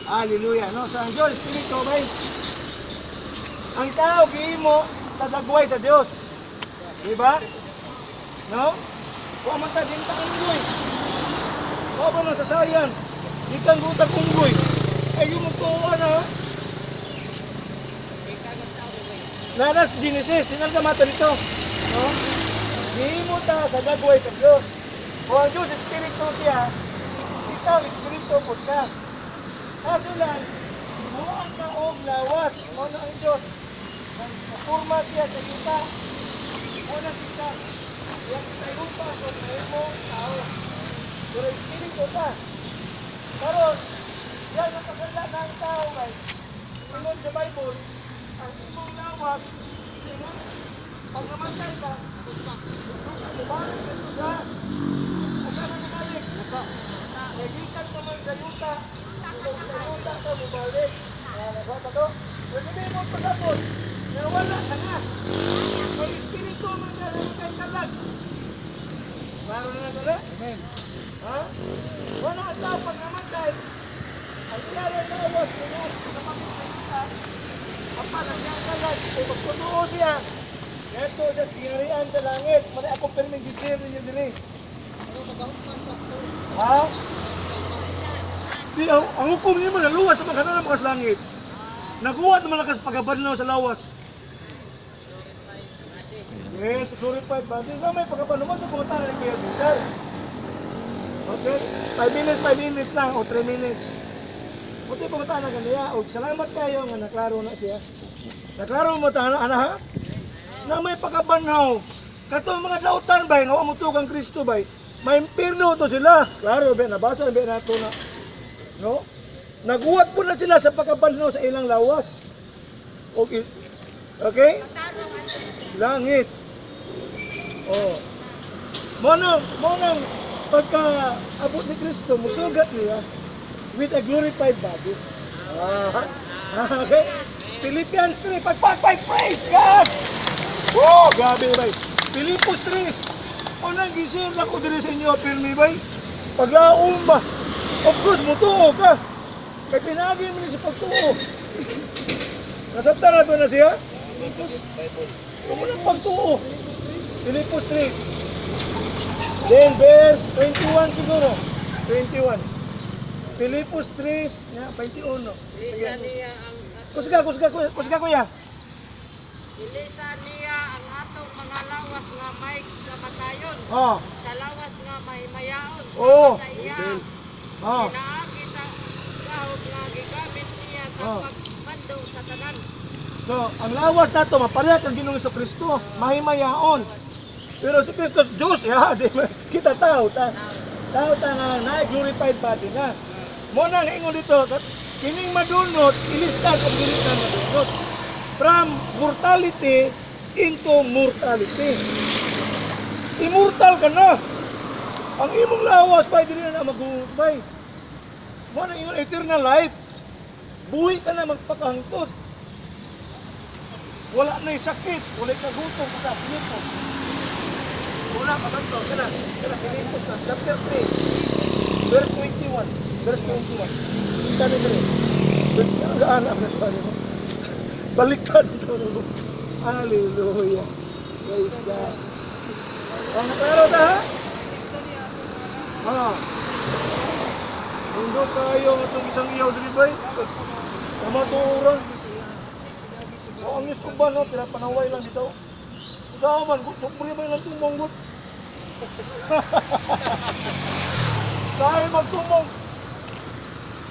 Hallelujah, no? Sa ang Diyos, Espiritu, bay. Ang tao, gihimo sa dagway sa Diyos. Diba? No? Kung amanta din ta unggoy. Kung ba sa science, di kang gutag unggoy. Ay yung magtuwa na. Nanas Genesis, tingnan ka mata nito. No? Gihimo ta sa dagway sa Diyos. Kung ang Diyos, Espiritu siya, ikaw, Espiritu po ka. Kaso lang, muang ka o lawas, mo na ang Diyos. Nagpurma siya sa kita. Muna kita. Yan sa lupa sa mo tao. Pero Espiritu ka. Karon, yan ang kasala ng tao, guys. Tunod sa Bible, ang imong lawas, pag namatay ka, bumalik ito sa asama na balik. Nagikan naman sa yuta. Kung sa yuta ka, bumalik. Nagwa ka to? Pero hindi mo pasapon. Nawala ka na. May Espiritu man ka, namatay ka lang. Maro na na? Amen. Ha? Wala ang tao pag namatay. Ang iyaran na awas, pinag sa pagkakita. Apa nangyakalag, kung magpunuo siya. Ito sa kinarian sa langit. Mali ako perming gisir ninyo dili. Ha? Di, ang hukom niyo man, naluwas sa mga kanala makas langit. Naguwat naman lakas pagkabanlaw sa lawas. Yes, glorified body. Na may pagkabanlaw ito pumunta na ni Kuya Cesar. Okay? 5 minutes lang o 3 minutes. Buti pumunta na kaniya. O salamat kayo nga naklaro na siya. Naklaro mo ta ana ha? Na may pagkabanlaw. Kato mga dautan bay nga mo tukang Kristo bay. May impierno to sila. Klaro ba nabasa ba nato na. No? Naguwat po na sila sa pagkabanlaw sa ilang lawas. Okay? Okay? Langit. Oh. Monang pagka abot ni Kristo, musugat niya with a glorified body. Okay? Philippians 3, pagpagpag, praise God! Oh, gabi bay. Pilipos 3. Unang gising lang ko diri sa inyo, pirmi bay. Paglaom ba? Of course, mutuo ka. Kaya pinagi mo niya sa pagtuo. Nasabta na ito na siya? Pilipos. Kung unang pagtuo. Pilipos 3. Then verse 21 siguro. 21. Pilipos 3, 21. Sige. Kusga kuya. Ilisa niya ang atong mga lawas nga may kamatayon. Oh. Sa lawas nga may mayaon. Oh. Sa iya. Oh. Pinaagi sa kahog nga gigamit niya sa pagmandong sa tanan. So, ang lawas nato mapareha kang Ginoong Kristo, mahimayaon. Pero si Kristo Diyos, di kita tao ta nga na-glorified body na. Mo na nga ingon dito, kining madunot, ilista kung dili na madunot. From mortality into mortality. Immortal ka na. Ang imong lawas pa dili na magubay. Mo na ingon eternal life. Buhi ka na magpakahangtod. Wala na sakit, wala na gutom sa Pilipos. Wala pa ganito, kana Pilipos na chapter 3 verse 21. Verse 21. Kita ni dire. Anak na mo. Baliktad ito. Hallelujah. Praise God. Ang klaro ta ha? Ha. Mundo kayo itong isang iyaw dili bay. Tama to orang. O ang iskuban no, pinapanaway lang dito. Sao man, sobre ba lang tumonggot. Dahil magtumong.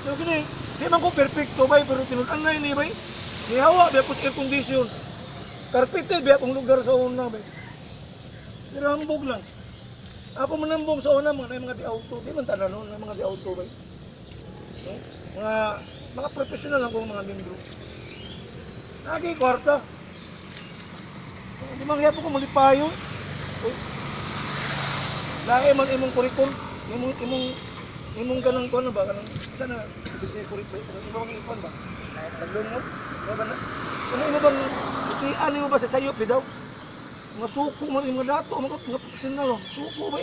So gini, di man ko perfecto bay, pero tinudan na ini bay. Nihawa ba po sa air condition. Carpeted ba akong lugar sa una bay. Pero hambog lang. Ako manambong sa una mga di auto, di man tanan no, mga di auto bay. No? Mga professional lang kong mga membro. Nagi kwarta. Di man gyapon ko malipayo. Lahi man imong kurikul, imong kanang kuno ba kanang sana sige kurikul, imong ipon ba? Taglungod, ba na? Ano imo bang itian mo ba sa sayop daw? Mga suko man imong dato, mga professional, suko ba?